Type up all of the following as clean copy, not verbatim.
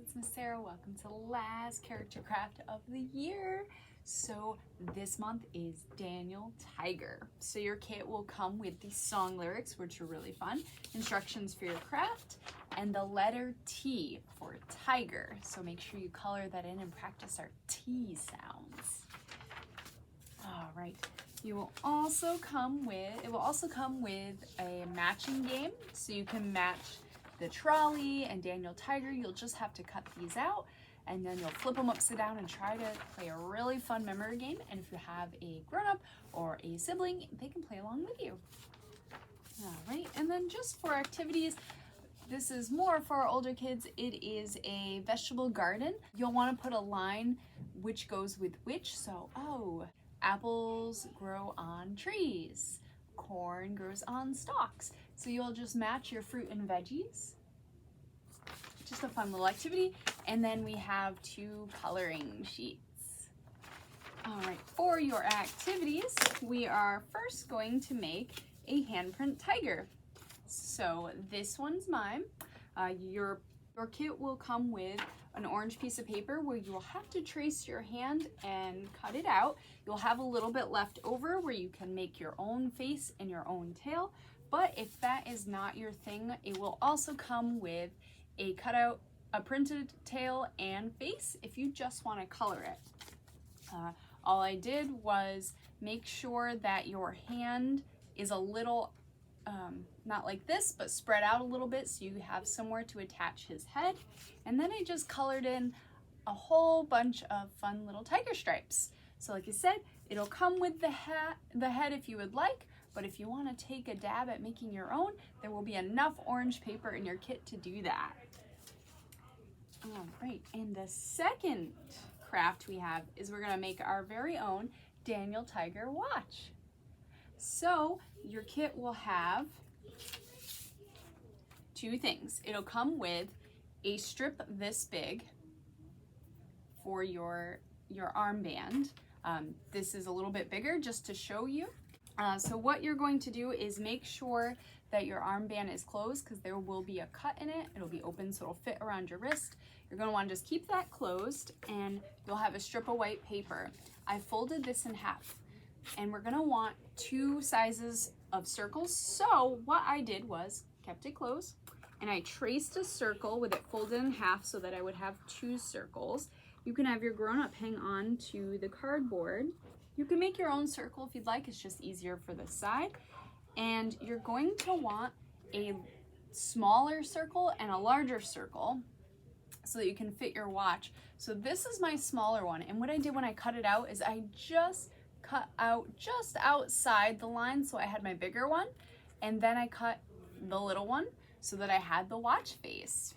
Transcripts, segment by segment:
it's Miss Sarah. Welcome to the last character craft of the year. So this month is Daniel Tiger. So your kit will come with the song lyrics, which are really fun, instructions for your craft, and the letter T for tiger. So make sure you color that in and practice our T sounds. All right. It will also come with a matching game, so you can match the trolley and Daniel Tiger. You'll just have to cut these out, and then you'll flip them upside down and try to play a really fun memory game. And if you have a grown-up or a sibling, they can play along with you. All right, and then just for activities, this is more for our older kids. It is a vegetable garden. You'll want to put a line which goes with which. So, apples grow on trees. Corn grows on stalks. So you'll just match your fruit and veggies. Just a fun little activity. And then we have 2 coloring sheets. All right, for your activities, we are first going to make a handprint tiger. So this one's mine. Your kit will come with an orange piece of paper where you will have to trace your hand and cut it out. You'll have a little bit left over where you can make your own face and your own tail. But if that is not your thing, it will also come with a cutout, a printed tail and face if you just want to color it. All I did was make sure that your hand is a little not like this, but spread out a little bit so you have somewhere to attach his head. And then I just colored in a whole bunch of fun little tiger stripes. So like I said, it'll come with the head if you would like, but if you want to take a dab at making your own, there will be enough orange paper in your kit to do that. All right, and the second craft we have is we're gonna make our very own Daniel Tiger watch. So your kit will have 2 things. It'll come with a strip this big for your armband. This is a little bit bigger just to show you. So what you're going to do is make sure that your armband is closed because there will be a cut in it. It'll be open so it'll fit around your wrist. You're going to want to just keep that closed, and you'll have a strip of white paper. I folded this in half, and we're going to want 2 sizes of circles. So what I did was kept it closed, and I traced a circle with it folded in half so that I would have 2 circles. You can have your grown-up hang on to the cardboard. You can make your own circle if you'd like. It's just easier for this side. And you're going to want a smaller circle and a larger circle so that you can fit your watch. So this is my smaller one. And what I did when I cut it out is I just cut out just outside the line so I had my bigger one. And then I cut the little one so that I had the watch face.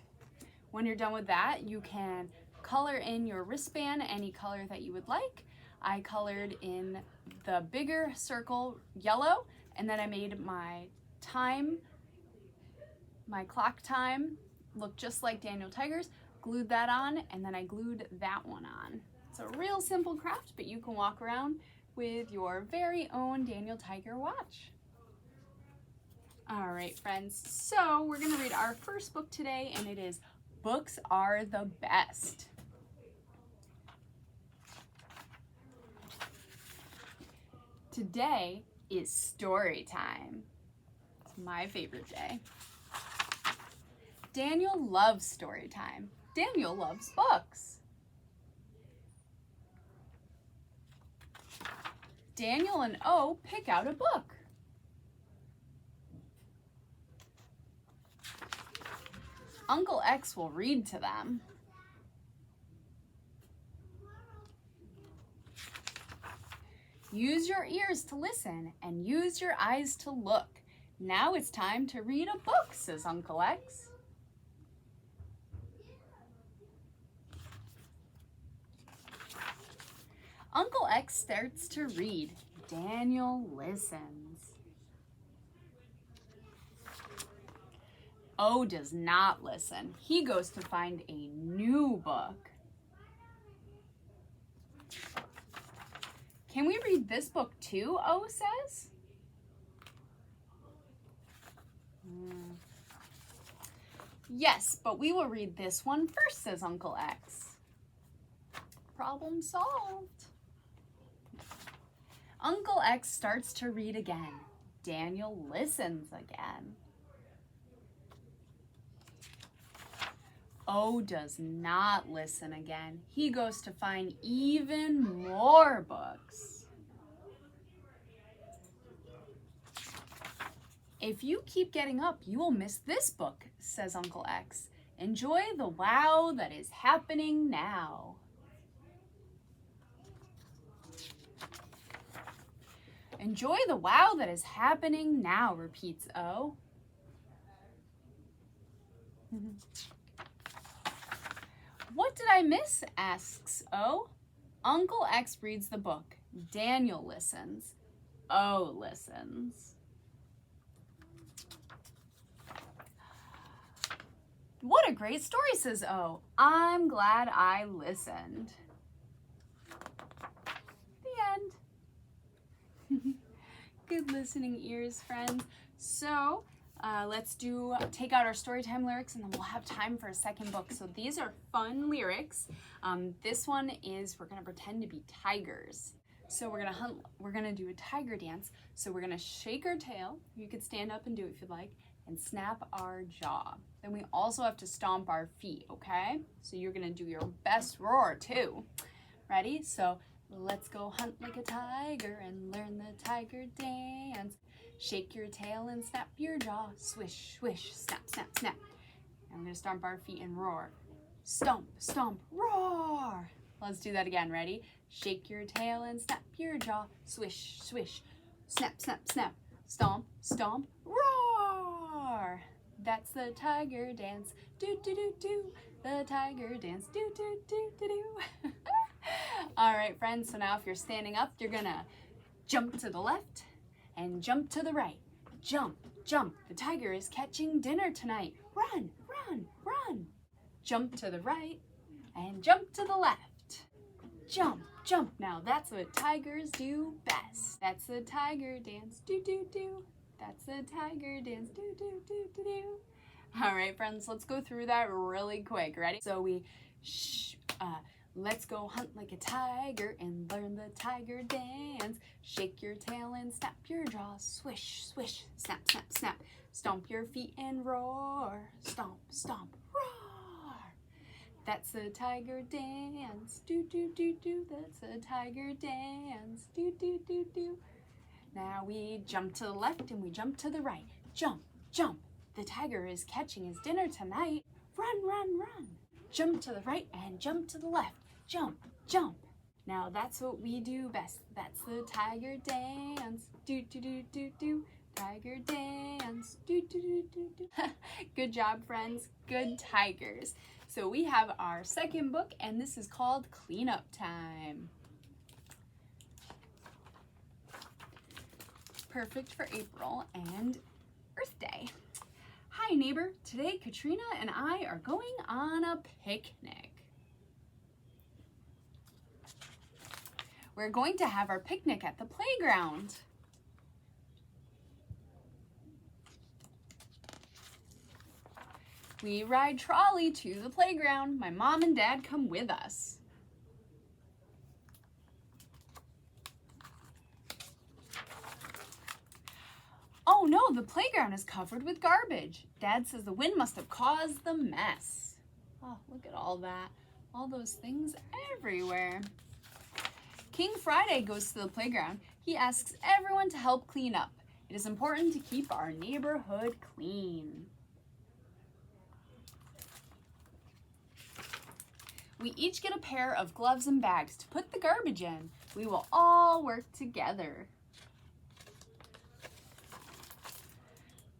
When you're done with that, you can color in your wristband any color that you would like. I colored in the bigger circle yellow, and then I made my clock time look just like Daniel Tiger's, glued that on, and then I glued that one on. It's a real simple craft, but you can walk around with your very own Daniel Tiger watch. All right, friends, so we're gonna read our first book today, and it is Books Are the Best. Today is story time. It's my favorite day. Daniel loves story time. Daniel loves books. Daniel and O pick out a book. Uncle X will read to them. Use your ears to listen and use your eyes to look. Now it's time to read a book, says Uncle X. Uncle X starts to read. Daniel listens. O does not listen. He goes to find a new book. Can we read this book too, O says? Yes, but we will read this one first, says Uncle X. Problem solved. Uncle X starts to read again. Daniel listens again. O does not listen again. He goes to find even more books. If you keep getting up, you will miss this book, says Uncle X. Enjoy the wow that is happening now. Enjoy the wow that is happening now, repeats O. What did I miss? Asks O. Uncle X reads the book. Daniel listens. O listens. What a great story, says O. I'm glad I listened. The end. Good listening ears, friends. So let's take out our storytime lyrics, and then we'll have time for a second book. So these are fun lyrics. This one is, we're gonna pretend to be tigers. So we're gonna do a tiger dance. So we're gonna shake our tail. You could stand up and do it if you'd like, and snap our jaw. Then we also have to stomp our feet, okay? So you're gonna do your best roar too. Ready? So let's go hunt like a tiger and learn the tiger dance. Shake your tail and snap your jaw. Swish, swish, snap, snap, snap. And we're gonna stomp our feet and roar. Stomp, stomp, roar. Let's do that again, ready? Shake your tail and snap your jaw. Swish, swish, snap, snap, snap. Stomp, stomp, roar. That's the tiger dance. Do, do, do, do. The tiger dance. Do, do, do, do, do. All right, friends, so now if you're standing up, you're gonna jump to the left and jump to the right. Jump, jump, the tiger is catching dinner tonight. Run, run, run. Jump to the right and jump to the left. Jump, jump, now that's what tigers do best. That's the tiger dance, do, do, do. That's the tiger dance, do, do, do, do, do. All right, friends, let's go through that really quick. Ready? So let's go hunt like a tiger and learn the tiger dance. Shake your tail and snap your jaw. Swish, swish, snap, snap, snap. Stomp your feet and roar. Stomp, stomp, roar. That's the tiger dance. Do, do, do, do. That's the tiger dance. Do, do, do, do. Now we jump to the left and we jump to the right. Jump, jump. The tiger is catching his dinner tonight. Run, run, run. Jump to the right and jump to the left. Jump, jump. Now that's what we do best. That's the tiger dance. Do, do, do, do, do. Tiger dance. Do, do, do, do, do. Good job, friends. Good tigers. So we have our second book, and this is called Cleanup Time. Perfect for April and Earth Day. Hi, neighbor. Today, Katrina and I are going on a picnic. We're going to have our picnic at the playground. We ride trolley to the playground. My mom and dad come with us. Oh no, the playground is covered with garbage. Dad says the wind must have caused the mess. Oh, look at all that. All those things everywhere. King Friday goes to the playground. He asks everyone to help clean up. It is important to keep our neighborhood clean. We each get a pair of gloves and bags to put the garbage in. We will all work together.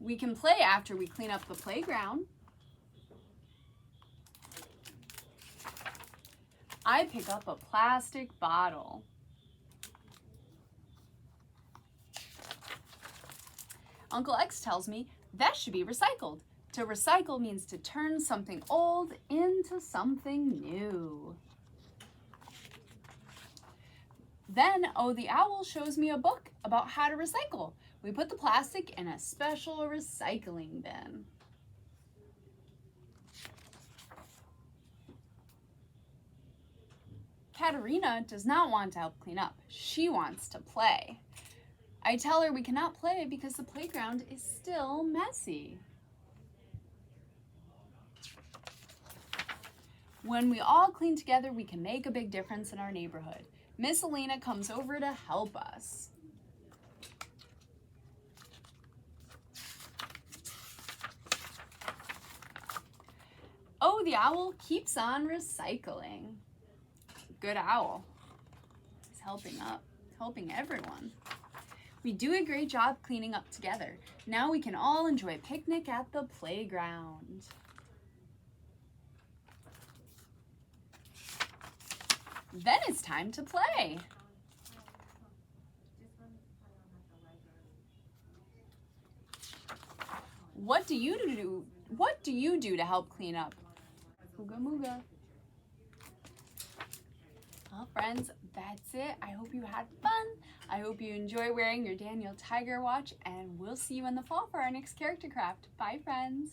We can play after we clean up the playground. I pick up a plastic bottle. Uncle X tells me that should be recycled. To recycle means to turn something old into something new. Then, Oh the Owl shows me a book about how to recycle. We put the plastic in a special recycling bin. Katerina does not want to help clean up. She wants to play. I tell her we cannot play because the playground is still messy. When we all clean together, we can make a big difference in our neighborhood. Miss Elena comes over to help us. Oh, the owl keeps on recycling. Good owl. He's helping everyone. We do a great job cleaning up together. Now we can all enjoy a picnic at the playground. Then it's time to play. What do you do to help clean up? Ooga mooga. Well, friends, that's it. I hope you had fun. I hope you enjoy wearing your Daniel Tiger watch, and we'll see you in the fall for our next character craft. Bye, friends.